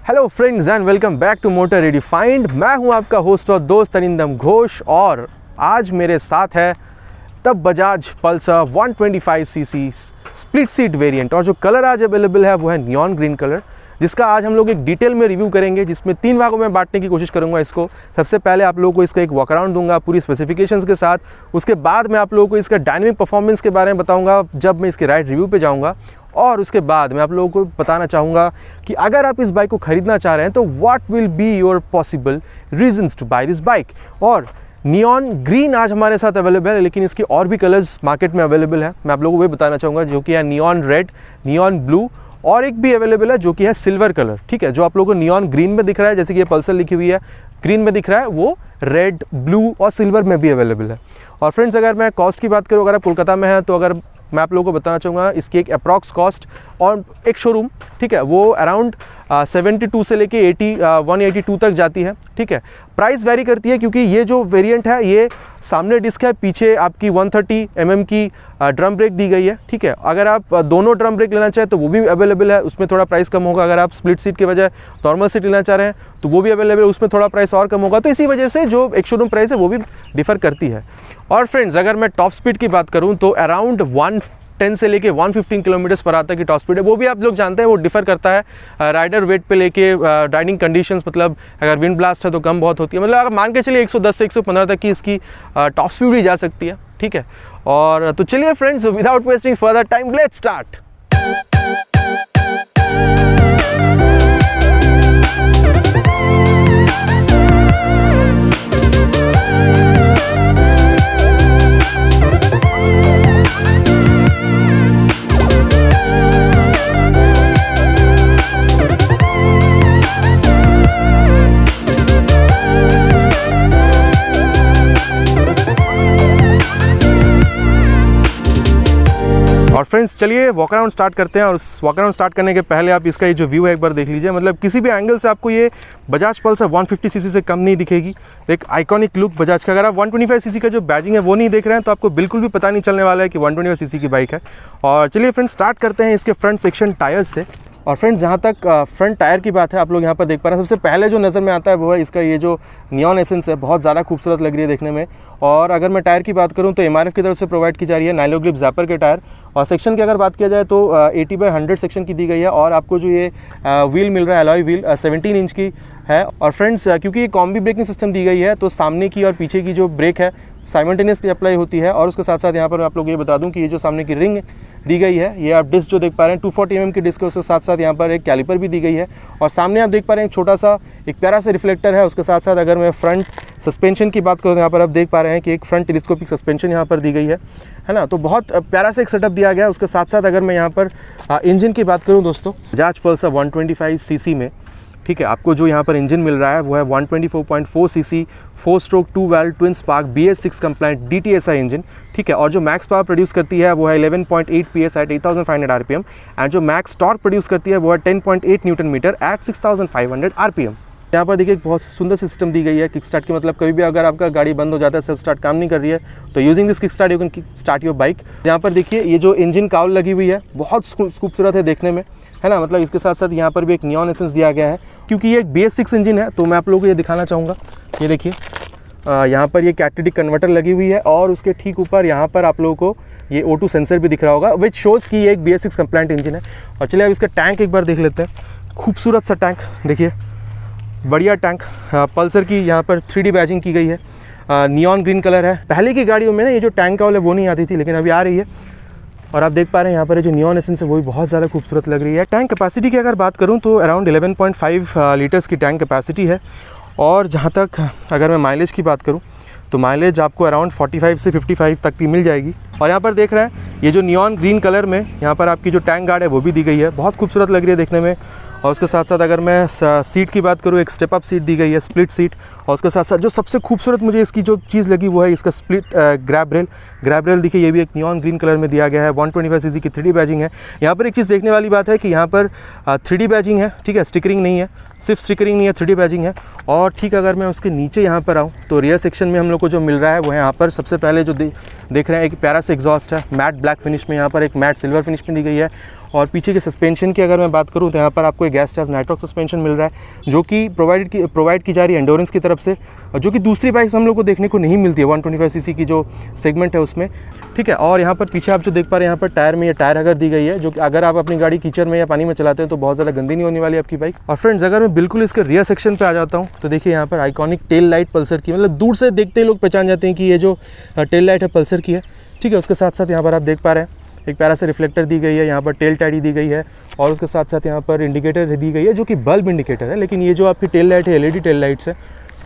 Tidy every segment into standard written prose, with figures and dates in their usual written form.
Hello friends and welcome back to motor redefined. मैं हूं आपका होस्ट और दोस्त अरिंदम घोष और आज मेरे साथ है तब Bajaj Pulsar 125 CC split seat variant और जो कलर आज अवेलेबल है वो है नियॉन ग्रीन कलर, जिसका आज हम लोग एक डिटेल में रिव्यू करेंगे, जिसमें 3 भागों में बांटने की कोशिश करूंगा इसको। सबसे पहले आप लोगों को इसका एक वॉक अराउंड दूंगा पूरी स्पेसिफिकेशंस के साथ। उसके बाद मैं आप लोगों को इसका डायनेमिक परफॉर्मेंस के बारे में बताऊंगा जब मैं इसके राइड रिव्यू पे जाऊंगा। और उसके बाद मैं आप लोगों को बताना चाहूँगा कि अगर आप इस बाइक को ख़रीदना चाह रहे हैं तो what will be your possible reasons to buy this bike. और नियॉन ग्रीन आज हमारे साथ अवेलेबल है, लेकिन इसकी और भी कलर्स मार्केट में अवेलेबल है, मैं आप लोगों को वही बताना चाहूँगा, जो कि है नियॉन रेड, नियॉन ब्लू और एक भी अवेलेबल है जो कि है सिल्वर कलर। ठीक है, जो आप लोगों को नियॉन ग्रीन में दिख रहा है, जैसे कि ये पल्सर लिखी हुई है ग्रीन में दिख रहा है, वो रेड, ब्लू और सिल्वर में भी अवेलेबल है। और फ्रेंड्स, अगर मैं कॉस्ट की बात करूँ, अगर आप कोलकाता में हैं तो अगर मैं आप लोगों को बताना चाहूँगा इसकी एक अप्रॉक्स कॉस्ट और एक शोरूम, ठीक है, वो अराउंड 72 से लेके 182 तक जाती है। ठीक है, प्राइस वेरी करती है क्योंकि ये जो वेरिएंट है ये सामने डिस्क है, पीछे आपकी 130 mm की ड्रम ब्रेक दी गई है। ठीक है, अगर आप दोनों ड्रम ब्रेक लेना चाहें तो वो भी अवेलेबल है, उसमें थोड़ा प्राइस कम होगा। अगर आप स्प्लिट सीट के बजाय नॉर्मल सीट लेना चाह रहे हैं तो वो भी अवेलेबल है, उसमें थोड़ा प्राइस और कम होगा। तो इसी वजह से जो एक शोरूम प्राइस है वो भी डिफर करती है। और फ्रेंड्स, अगर मैं टॉप स्पीड की बात करूँ तो अराउंड 110 से लेके 115 किलोमीटर पर आता की टॉप स्पीड है। वो भी आप लोग जानते हैं वो डिफर करता है राइडर वेट पे लेके, राइडिंग कंडीशंस, मतलब अगर विंड ब्लास्ट है तो कम बहुत होती है, मतलब अगर मान के चलिए 110 से 115 तक की इसकी टॉप स्पीड भी जा सकती है। ठीक है, और तो चलिए friends, without wasting further time let's start. और फ्रेंड्स, चलिए वॉक अराउंड स्टार्ट करते हैं। और उस वॉक अराउंड स्टार्ट करने के पहले आप इसका ये जो व्यू है एक बार देख लीजिए, मतलब किसी भी एंगल से आपको ये बजाज पल्सर 150 सीसी से कम नहीं दिखेगी। एक आइकॉनिक लुक बजाज का। अगर आप 125 सीसी का जो बैजिंग है वो नहीं देख रहे हैं तो आपको बिल्कुल भी पता नहीं चलने वाला है कि 125 सीसी की बाइक है। और चलिए फ्रेंड्स, स्टार्ट करते हैं इसके फ्रंट सेक्शन टायर्स से। और फ्रेंड्स, जहाँ तक फ्रंट टायर की बात है, आप लोग यहाँ पर देख पा रहे हैं, सबसे पहले जो नज़र में आता है वो है इसका ये जो नियॉन एसेंस है, बहुत ज़्यादा खूबसूरत लग रही है देखने में। और अगर मैं टायर की बात करूँ तो MRF की तरफ से प्रोवाइड की जा रही है नाइलो ग्रिप ज़ैपर के टायर। और सेक्शन की अगर बात किया जाए तो 80/100 सेक्शन की दी गई है। और आपको जो ये व्हील मिल रहा है, अलॉय व्हील 17 इंच की है। और फ्रेंड्स, क्योंकि ये कॉम्बी ब्रेकिंग सिस्टम दी गई है तो सामने की और पीछे की जो ब्रेक है साइमल्टेनियसली अप्लाई होती है। और उसके साथ साथ यहाँ पर आप लोग ये बता दूं कि ये जो सामने की रिंग दी गई है, ये आप डिस्क जो देख पा रहे हैं 240 mm की डिस्क है, उसके साथ साथ यहाँ पर एक कैलिपर भी दी गई है। और सामने आप देख पा रहे हैं एक छोटा सा एक प्यारा सा रिफ्लेक्टर है। उसके साथ साथ अगर मैं फ्रंट सस्पेंशन की बात करूँ तो यहाँ पर आप देख पा रहे हैं कि एक फ्रंट टेलीस्कोपिक सस्पेंशन यहाँ पर दी गई है ना। तो बहुत प्यारा सा एक सेटअप दिया गया है। उसके साथ साथ अगर मैं यहाँ पर इंजन की बात करूँ दोस्तों, बजाज पल्सर 125 सीसी में, ठीक है, आपको जो यहाँ पर इंजन मिल रहा है वो है 124.4 cc 4 stroke 2 valve twin spark BS6 compliant DTSI engine. ठीक है, और जो मैक्स पावर प्रोड्यूस करती है वो है 11.8 PS एट 8500 RPM एंड जो मैक्स टॉर्क प्रोड्यूस करती है वो है 10.8 न्यूटन मीटर एट 6500 RPM। यहाँ पर देखिए एक बहुत सुंदर सिस्टम दी गई है किक स्टार्ट की, मतलब कभी भी अगर आपका गाड़ी बंद हो जाता है, सेल्फ स्टार्ट काम नहीं कर रही है, तो using this kick start you can start your bike. यहाँ पर देखिए ये जो इंजन काउल लगी हुई है बहुत खूबसूरत है देखने में, है ना। मतलब इसके साथ साथ यहाँ पर भी एक नियॉन एसेंस दिया गया है क्योंकि ये एक BS6 इंजन है। तो मैं आप लोगों को ये दिखाना चाहूँगा, ये देखिए यहाँ पर ये कैटेलिटिक कन्वर्टर लगी हुई है और उसके ठीक ऊपर यहाँ पर आप लोगों को ये O2 सेंसर भी दिख रहा होगा, विच शोज़ कि ये एक BS6 कंप्लाइंट इंजन है। और चलिए अब इसका टैंक एक बार देख लेते हैं। खूबसूरत सा टैंक देखिए, बढ़िया टैंक। पल्सर की यहाँ पर 3D बैजिंग की गई है, नियॉन ग्रीन कलर है। पहले की गाड़ियों में ना ये जो टैंक का वाला वो नहीं आती थी, लेकिन अभी आ रही है। और आप देख पा रहे हैं यहाँ पर जो नियॉन एसेंस है वो भी बहुत ज़्यादा खूबसूरत लग रही है। टैंक कैपेसिटी की अगर बात करूँ तो अराउंड 11.5 लीटर्स की टैंक कैपेसिटी है। और जहाँ तक अगर मैं माइलेज की बात करूँ तो माइलेज आपको अराउंड 45 से 55 तक की मिल जाएगी। और यहाँ पर देख रहे हैं ये जो नियॉन ग्रीन कलर में यहाँ पर आपकी जो टैंक गार्ड है वो भी दी गई है, बहुत खूबसूरत लग रही है देखने में। और उसके साथ साथ अगर मैं सीट की बात करूँ, एक स्टेप अप सीट दी गई है, स्प्लिट सीट। और उसके साथ साथ जो सबसे खूबसूरत मुझे इसकी जो चीज़ लगी वो है इसका स्प्लिट ग्रैब रेल देखिए, ये भी एक नियॉन ग्रीन कलर में दिया गया है। 125 सीसी की 3D बैजिंग है। यहाँ पर एक चीज़ देखने वाली बात है कि यहाँ पर 3D बैजिंग है, ठीक है, स्टिकरिंग नहीं है, सिर्फ स्टिकरिंग नहीं है, 3D बैजिंग है। और ठीक अगर मैं उसके नीचे यहाँ पर आऊँ तो रियर सेक्शन में हम लोग को जो मिल रहा है वो है यहाँ पर सबसे पहले जो देख रहे हैं एक प्यारा से एग्जॉस्ट है, मैट ब्लैक फिनिश में, यहाँ पर एक मैट सिल्वर फिनिश में दी गई है। और पीछे के सस्पेंशन की अगर मैं बात करूँ तो यहाँ पर आपको एक गैस चार्ज नाइट्रॉक्स सस्पेंशन मिल रहा है, जो कि प्रोवाइड की जा रही है एंडोरेंस की तरफ से, जो कि दूसरी बाइक हम लोग को देखने को नहीं मिलती है 125 सीसी की जो सेगमेंट है उसमें, ठीक है। और यहाँ पर पीछे आप जो देख पा रहे हैं यहाँ पर टायर में ये टायर हगर दी गई है, जो कि अगर आप अपनी गाड़ी कीचड़ में या पानी में चलाते हैं तो बहुत ज़्यादा गंदी नहीं होने वाली आपकी बाइक। और फ्रेंड्स अगर मैं बिल्कुल इसके रियर सेक्शन पे आ जाता हूँ तो देखिए यहाँ पर आइकॉनिक टेल लाइट पल्सर की, मतलब दूर से देखते ही लोग पहचान जाते हैं कि ये जो टेल लाइट है पल्सर की है, ठीक है। उसके साथ साथ यहाँ पर आप देख पा रहे हैं एक प्यारा सा रिफ्लेक्टर दी गई है, यहाँ पर टेल टैडी दी गई है, और उसके साथ साथ यहाँ पर इंडिकेटर दी गई है जो कि बल्ब इंडिकेटर है, लेकिन ये जो आपकी टेल लाइट है LED टेल लाइट्स है।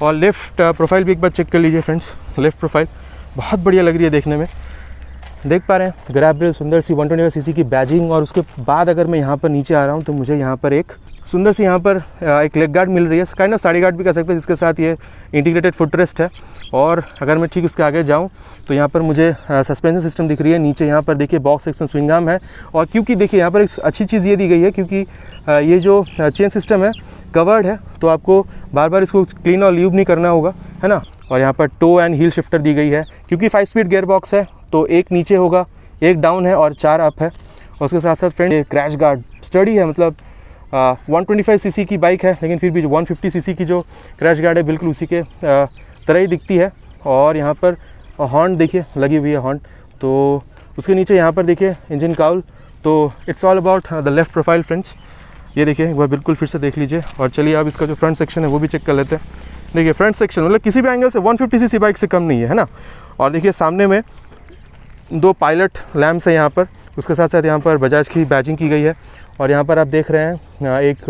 और लेफ्ट प्रोफाइल भी एक बार चेक कर लीजिए फ्रेंड्स, लेफ्ट प्रोफाइल बहुत बढ़िया लग रही है देखने में, देख पा रहे हैं ग्रैब रेल सुंदर सी 125 सीसी की बैजिंग। और उसके बाद अगर मैं यहाँ पर नीचे आ रहा हूँ तो मुझे यहाँ पर एक सुंदर सी यहाँ पर एक लेग गार्ड मिल रही है, काइंड ऑफ साड़ी गार्ड भी कह सकते हैं, जिसके साथ ये इंटीग्रेटेड फुट रेस्ट है। और अगर मैं ठीक उसके आगे जाऊँ तो यहाँ पर मुझे सस्पेंशन सिस्टम दिख रही है, नीचे यहाँ पर देखिए बॉक्स सेक्शन स्विंग आर्म है। और क्योंकि देखिए यहाँ पर एक अच्छी चीज़ ये दी गई है, क्योंकि ये जो चेन सिस्टम है कवर्ड है तो आपको बार बार इसको क्लीन और ल्यूब नहीं करना होगा, है ना। और यहाँ पर टो एंड हील शिफ्टर दी गई है, क्योंकि 5 स्पीड गियर बॉक्स है तो एक नीचे होगा, एक डाउन है और 4 अप है। और उसके साथ साथ फ्रेंड क्रैश गार्ड स्टडी है, मतलब 125 सीसी की बाइक है लेकिन फिर भी 150 सीसी की जो क्रैश गार्ड है बिल्कुल उसी के तरह ही दिखती है। और यहाँ पर हॉर्न देखिए लगी हुई है हॉर्न, तो उसके नीचे यहाँ पर देखिए इंजन काउल। तो it's all about the left profile friends, ये देखिए एक बार बिल्कुल फिर से देख लीजिए। और चलिए अब इसका जो फ्रंट सेक्शन है वो भी चेक कर लेते हैं। देखिए फ्रंट सेक्शन मतलब किसी भी एंगल से 150 सीसी बाइक से कम नहीं है ना। और देखिए सामने में 2 पायलट लैम्प्स है यहाँ पर, उसके साथ साथ यहाँ पर बजाज की बैजिंग की गई है। और यहाँ पर आप देख रहे हैं एक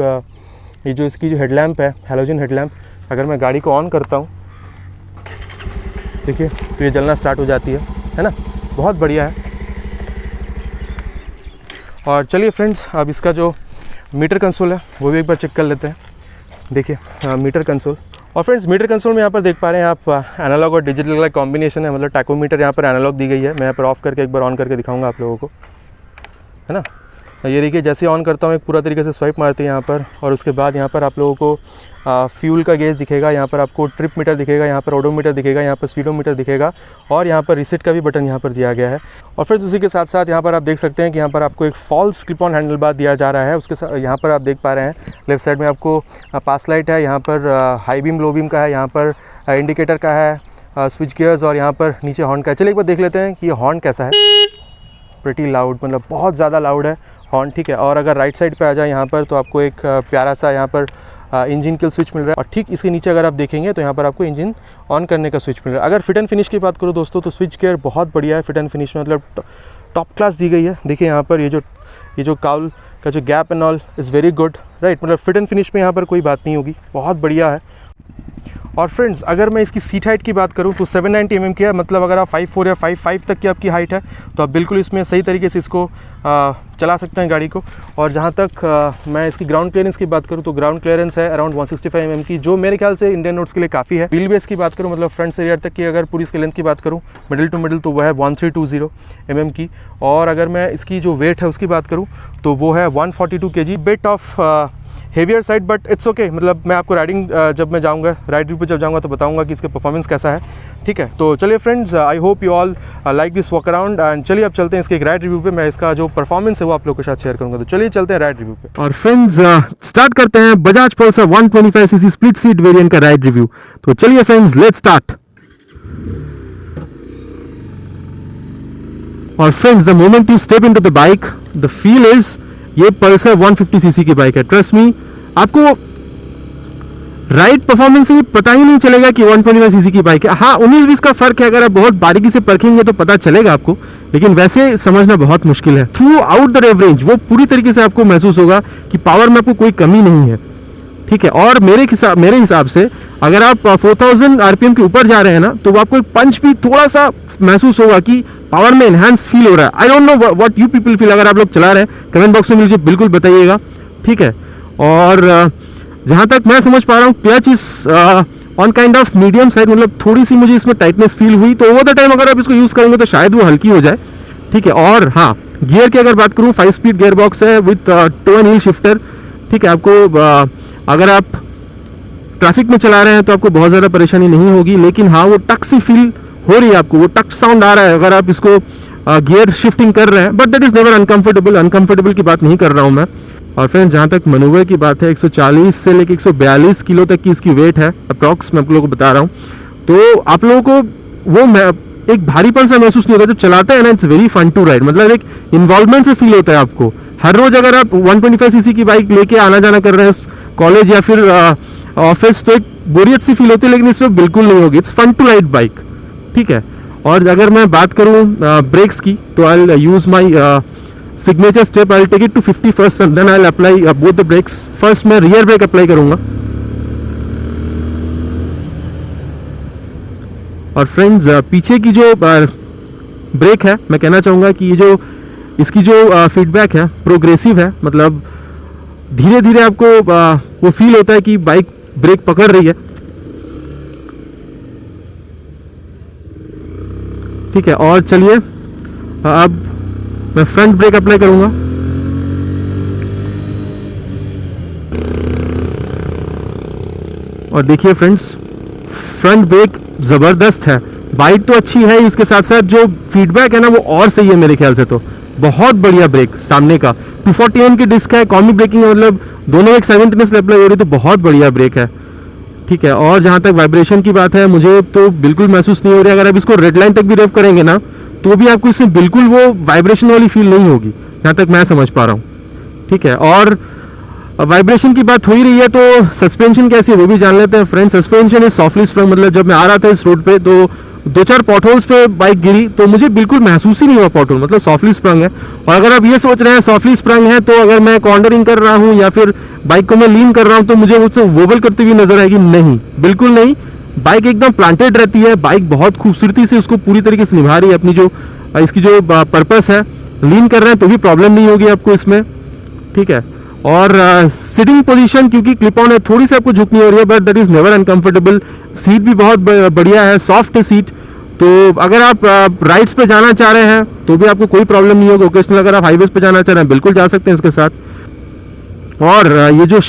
ये जो इसकी जो हेडलैम्प है हैलोजन हेडलैम्प, अगर मैं गाड़ी को ऑन करता हूँ देखिए तो ये जलना स्टार्ट हो जाती है ना, बहुत बढ़िया है। और चलिए फ्रेंड्स अब इसका जो मीटर कंसोल है वो भी एक बार चेक कर लेते हैं। देखिए मीटर कंसोल, और फ्रेंड्स मीटर कंसोल में यहाँ पर देख पा रहे हैं आप एनालॉग और डिजिटल का कॉम्बिनेशन है, मतलब टैकोमीटर यहाँ पर एनालॉग दी गई है। मैं यहाँ पर ऑफ करके एक बार ऑन करके दिखाऊंगा आप लोगों को, है ना। ये देखिए जैसे ऑन करता हूँ एक पूरा तरीके से स्वाइप मारते हैं यहाँ पर, और उसके बाद यहाँ पर आप लोगों को फ्यूल का गेज दिखेगा, यहाँ पर आपको ट्रिप मीटर दिखेगा, यहाँ पर ओडोमीटर दिखेगा, यहाँ पर स्पीडोमीटर दिखेगा, और यहाँ पर रीसेट का भी बटन यहाँ पर दिया गया है। और फिर उसी के साथ साथ यहाँ पर आप देख सकते हैं कि यहाँ पर आपको एक false clip on handle bar दिया जा रहा है। उसके साथ यहाँ पर आप देख पा रहे हैं लेफ्ट साइड में आपको पास लाइट है, यहाँ पर हाई बीम लो बीम का है, यहाँ पर इंडिकेटर का है, स्विच गियर्स, और यहाँ पर नीचे हॉर्न का है। चलिए एक बार देख लेते हैं कि ये हॉर्न कैसा है। प्रिटी लाउड, मतलब बहुत ज़्यादा लाउड है हॉर्न, ठीक है। और अगर राइट साइड पे आ जाए यहाँ पर तो आपको एक प्यारा सा यहाँ पर इंजन किल स्विच मिल रहा है, और ठीक इसके नीचे अगर आप देखेंगे तो यहाँ पर आपको इंजन ऑन करने का स्विच मिल रहा है। अगर फिट एंड फिनिश की बात करूँ दोस्तों तो स्विच गियर बहुत बढ़िया है, फिट एंड फिनिश में मतलब टॉप क्लास दी गई है। देखिए यहाँ पर ये जो काउल का जो gap and all is very good, right, मतलब फिट एंड फिनिश में यहाँ पर कोई बात नहीं होगी, बहुत बढ़िया है। और फ्रेंड्स अगर मैं इसकी सीट हाइट की बात करूं तो 790 mm की है, मतलब अगर आप 5'4" या 5'5" तक की आपकी हाइट है तो आप बिल्कुल इसमें सही तरीके से इसको चला सकते हैं गाड़ी को। और जहां तक मैं इसकी ग्राउंड क्लियरेंस की बात करूं तो ग्राउंड क्लियरेंस है अराउंड 165 mm की, जो मेरे ख्याल से इंडियन रोड्स के लिए काफ़ी है। व्हील बेस की बात करूँ मतलब फ्रंट से रियर तक की अगर पूरी इसकी लेंथ की बात करूँ मिडिल टू मिडिल तो वो है 1320 mm की। और अगर मैं इसकी जो वेट है उसकी बात करूँ तो वो है 142 kg, bit of heavier side but it's okay. मतलब मैं आपको राइडिंग जब मैं जाऊंगा राइड रिव्यू पे जब जाऊंगा तो बताऊंगा कि इसका परफॉर्मेंस कैसा है, ठीक है। तो चलिए friends I hope you all like this walk around, and चलिए अब चलते हैं इसके एक राइड रिव्यू पे। मैं इसका जो परफॉर्मेंस है वो आप लोगों के साथ शेयर करूंगा, तो चलिए चलते हैं राइड रिव्यू पे। और फ्रेंड्स स्टार्ट करते हैं Bajaj Pulsar 125 CC split seat variant का राइड रिव्यू। तो चलिए फ्रेंड्स लेट्स स्टार्ट। और friends the moment you step into the bike the feel is ये पल्सर 150 सीसी की बाइक है। ट्रस्ट मी, आपको राइड परफॉर्मेंस से पता ही नहीं चलेगा कि 125 सीसी की बाइक है। हाँ 19-20 का फर्क है, अगर आप बहुत बारीकी से परखेंगे तो पता चलेगा आपको, लेकिन वैसे समझना बहुत मुश्किल है। Throughout the rev range वो पूरी तरीके से आपको महसूस होगा कि पावर में आपको कोई कमी नहीं है, ठीक है। और मेरे हिसाब से अगर आप 4000 RPM के ऊपर जा रहे हैं ना तो आपको एक पंच भी थोड़ा सा महसूस होगा कि पावर में एनहांस फील हो रहा है। I don't know what you people feel. अगर आप लोग चला रहे हैं कमेंट बॉक्स में मुझे बिल्कुल बताइएगा, ठीक है। और जहां तक मैं समझ पा रहा हूँ clutch is on kind of medium side, मतलब थोड़ी सी मुझे इसमें टाइटनेस फील हुई, तो ओवर द टाइम अगर आप इसको यूज करेंगे तो शायद वो हल्की हो जाए, ठीक है। और हाँ गियर की अगर बात करूँ 5 स्पीड गियर बॉक्स है with toe and wheel shifter, ठीक है। आपको अगर आप ट्रैफिक में चला रहे हैं तो आपको बहुत ज़्यादा परेशानी नहीं होगी, लेकिन हाँ वो टक सी फील हो रही है, आपको वो टक साउंड आ रहा है अगर आप इसको गियर शिफ्टिंग कर रहे हैं, but that is never uncomfortable की बात नहीं कर रहा हूँ मैं। और फ्रेंड्स जहाँ तक मनूवर की बात है, 140 से लेकर 142 किलो तक की इसकी वेट है अप्रॉक्स, मैं आप लोगों को बता रहा हूँ। तो आप लोगों को वो एक भारीपन सा महसूस नहीं होता जब चलाते हैं ना। It's very fun to ride, मतलब एक इन्वॉल्वमेंट से फील होता है आपको। हर रोज अगर आप 125 सीसी की बाइक लेके आना जाना कर रहे हैं कॉलेज या फिर ऑफिस, तो एक बोरियत सी फील होती है, लेकिन इसमें बिल्कुल नहीं होगी। It's fun to ride bike, ठीक है। और अगर मैं बात करूँ ब्रेक्स की, तो I use my signature step. I take it to 50 first and then I apply both the brakes. First मैं रियर ब्रेक अप्लाई करूंगा। और फ्रेंड्स पीछे की जो ब्रेक है, मैं कहना चाहूँगा कि ये जो इसकी जो फीडबैक है प्रोग्रेसिव है, मतलब धीरे धीरे आपको वो फील होता है कि बाइक ब्रेक पकड़ रही है, ठीक है। और चलिए अब मैं फ्रंट ब्रेक अप्लाई करूंगा। और देखिए फ्रेंड्स, फ्रंट ब्रेक ज़बरदस्त है। बाइक तो अच्छी है, उसके साथ साथ जो फीडबैक है ना वो और सही है मेरे ख्याल से। तो बहुत बढ़िया ब्रेक सामने का 240 की डिस्क है, कॉमी ब्रेकिंग है, मतलब दोनों एक साइमेल्टेनियस अप्लाई हो रही है, तो बहुत बढ़िया ब्रेक है, ठीक है। और जहाँ तक वाइब्रेशन की बात है, मुझे तो बिल्कुल महसूस नहीं हो रही है। अगर आप इसको रेड लाइन तक भी रेव करेंगे ना, तो भी आपको इसमें बिल्कुल वो वाइब्रेशन वाली फील नहीं होगी, जहाँ तक मैं समझ पा रहा हूँ, ठीक है। और वाइब्रेशन की बात हो ही रही है, तो सस्पेंशन कैसी है वो भी जान लेते हैं friends. Suspension is softly sprung, मतलब जब मैं आ रहा था इस रोड पे तो 2-4 पॉटहोल्स पे बाइक गिरी, तो मुझे बिल्कुल महसूस ही नहीं हुआ पॉटहोल, मतलब सॉफ्टली स्प्रंग है। और अगर आप ये सोच रहे हैं सॉफ्टली स्प्रंग है, तो अगर मैं कॉर्नरिंग कर रहा हूँ या फिर बाइक को मैं लीन कर रहा हूँ, तो मुझे मुझसे वोबल करती हुई नजर आएगी? नहीं, बिल्कुल नहीं। बाइक एकदम प्लांटेड रहती है, बाइक बहुत खूबसूरती से उसको पूरी तरीके से निभा रही है अपनी जो इसकी जो पर्पस है। लीन कर रहे हैं तो भी प्रॉब्लम नहीं होगी आपको इसमें, ठीक है। और सिटिंग पोजीशन क्योंकि क्लिप ऑन है, थोड़ी सी आपको झुकनी हो रही है, but that is never uncomfortable. Seat भी बहुत बढ़िया है, सॉफ्ट है सीट। तो अगर आप राइड्स पे जाना चाह रहे हैं तो भी आपको कोई प्रॉब्लम नहीं होगी। ओकेशनल अगर आप हाईवेज पे जाना चाह रहे हैं बिल्कुल जा सकते हैं इसके साथ। और ये जो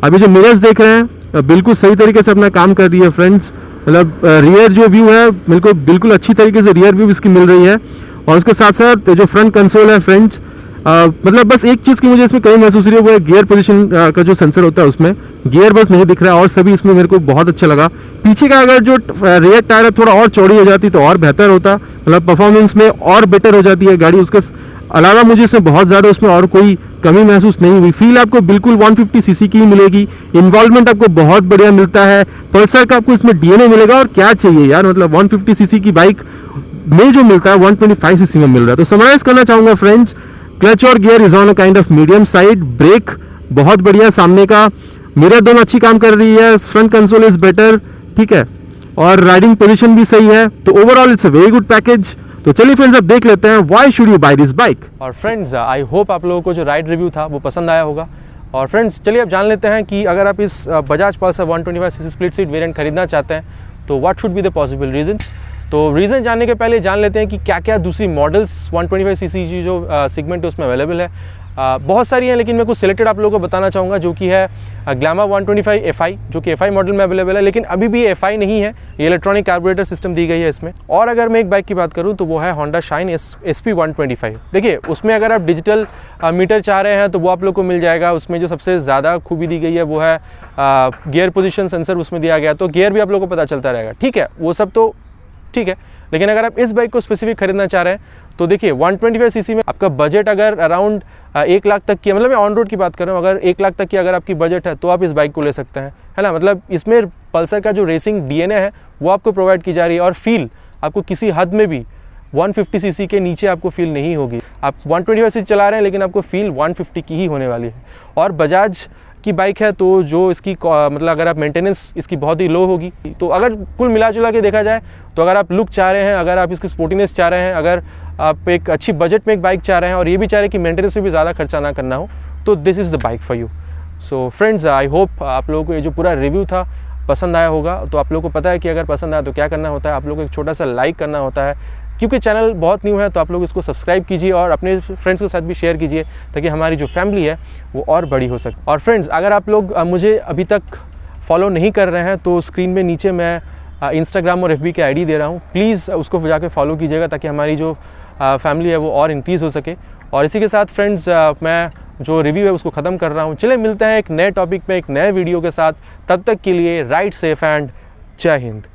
अभी जो मिरर्स देख रहे हैं बिल्कुल सही तरीके से अपना काम कर रही है फ्रेंड्स। मतलब रियर जो व्यू है बिल्कुल अच्छी तरीके से रियर व्यू इसकी मिल रही है। और उसके साथ साथ जो फ्रंट कंसोल है फ्रेंड्स, मतलब बस एक चीज़ की मुझे इसमें कहीं महसूस रही है, वो है गियर पोजीशन का जो सेंसर होता है उसमें गियर बस नहीं दिख रहा है। और सभी इसमें मेरे को बहुत अच्छा लगा। पीछे का अगर जो रियर टायर है थोड़ा और चौड़ी हो जाती तो और बेहतर होता, मतलब परफॉर्मेंस में और बेटर हो जाती है गाड़ी। उसके अलावा मुझे इसमें बहुत ज़्यादा उसमें और कोई कमी महसूस नहीं हुई। फील आपको बिल्कुल 150 सीसी की ही मिलेगी। इन्वॉल्वमेंट आपको बहुत बढ़िया मिलता है। पल्सर का आपको इसमें डीएनए मिलेगा, और क्या चाहिए यार, मतलब 150 सीसी की बाइक में जो मिलता है 125 सीसी में मिल रहा है। तो समराइज करना चाहूँगा फ्रेंड्स, क्लच और gear is on a kind of medium side. Brake बहुत बढ़िया, सामने का मिरर दोनों अच्छी काम कर रही है, फ्रंट कंसोल इज बेटर, ठीक है। और राइडिंग पोजीशन भी सही है। तो overall it's a very good package. तो चलिए फ्रेंड्स अब देख लेते हैं why should you buy this bike. और फ्रेंड्स आई होप आप लोगों को जो राइड रिव्यू था वो पसंद आया होगा। और फ्रेंड्स चलिए अब जान लेते हैं कि अगर आप इस Bajaj Pulsar 125 CC split seat variant खरीदना चाहते हैं तो what should be the possible reasons. तो रीज़न जानने के पहले जान लेते हैं कि क्या क्या दूसरी मॉडल्स 125 सीसी की जो सेगमेंट है उसमें अवेलेबल है। बहुत सारी हैं, लेकिन मैं कुछ सिलेक्टेड आप लोगों को बताना चाहूँगा, जो कि है ग्लैमर 125 FI, जो कि FI मॉडल में अवेलेबल है, लेकिन अभी भी FI नहीं है, ये इलेक्ट्रॉनिक कार्बोरेटर सिस्टम दी गई है इसमें। और अगर मैं एक बाइक की बात करूँ तो वो है होंडा शाइन SP 125। देखिए उसमें अगर आप डिजिटल मीटर चाह रहे हैं तो वो आप लोग को मिल जाएगा। उसमें जो सबसे ज़्यादा खूबी दी गई है वो है गियर पोजिशन सेंसर उसमें दिया गया, तो गियर भी आप लोग को पता चलता रहेगा, ठीक है, वो सब तो ठीक है। लेकिन अगर आप इस बाइक को स्पेसिफिक खरीदना चाह रहे हैं तो देखिए 125 सीसी में आपका बजट अगर अराउंड 1 लाख तक की, मतलब मैं ऑन रोड की बात कर रहा हूँ, अगर 1 लाख तक की अगर आपकी बजट है तो आप इस बाइक को ले सकते हैं, है ना। मतलब इसमें पल्सर का जो रेसिंग डीएनए है वो आपको प्रोवाइड की जा रही है। और फील आपको किसी हद में भी 150 सीसी के नीचे आपको फील नहीं होगी। आप 125 सीसी चला रहे हैं लेकिन आपको फील 150 की ही होने वाली है। और बजाज की बाइक है तो जो इसकी मतलब अगर आप मेंटेनेंस इसकी बहुत ही लो होगी। तो अगर कुल मिला जुला के देखा जाए तो अगर आप लुक चाह रहे हैं, अगर आप इसकी स्पोर्टीनेस चाह रहे हैं, अगर आप एक अच्छी बजट में एक बाइक चाह रहे हैं और ये भी चाह रहे हैं कि मेंटेनेंस में भी ज़्यादा खर्चा ना करना हो, तो this is the bike for you. So friends I hope आप लोगों को ये जो पूरा रिव्यू था पसंद आया होगा। तो आप लोगों को पता है कि अगर पसंद आया तो क्या करना होता है, आप लोगों को एक छोटा सा लाइक करना होता है, क्योंकि चैनल बहुत न्यू है तो आप लोग इसको सब्सक्राइब कीजिए और अपने फ्रेंड्स के साथ भी शेयर कीजिए ताकि हमारी जो फैमिली है वो और बड़ी हो सके। और फ्रेंड्स अगर आप लोग मुझे अभी तक फॉलो नहीं कर रहे हैं तो स्क्रीन में नीचे मैं इंस्टाग्राम और FB के ID दे रहा हूँ, प्लीज़ उसको जाके फॉलो कीजिएगा ताकि हमारी जो फैमिली है वो और इंक्रीज़ हो सके। और इसी के साथ फ्रेंड्स मैं जो रिव्यू है उसको ख़त्म कर रहा हूँ। चलिए मिलते हैं एक नए टॉपिक पे एक नए वीडियो के साथ, तब तक के लिए राइड सेफ एंड जय हिंद।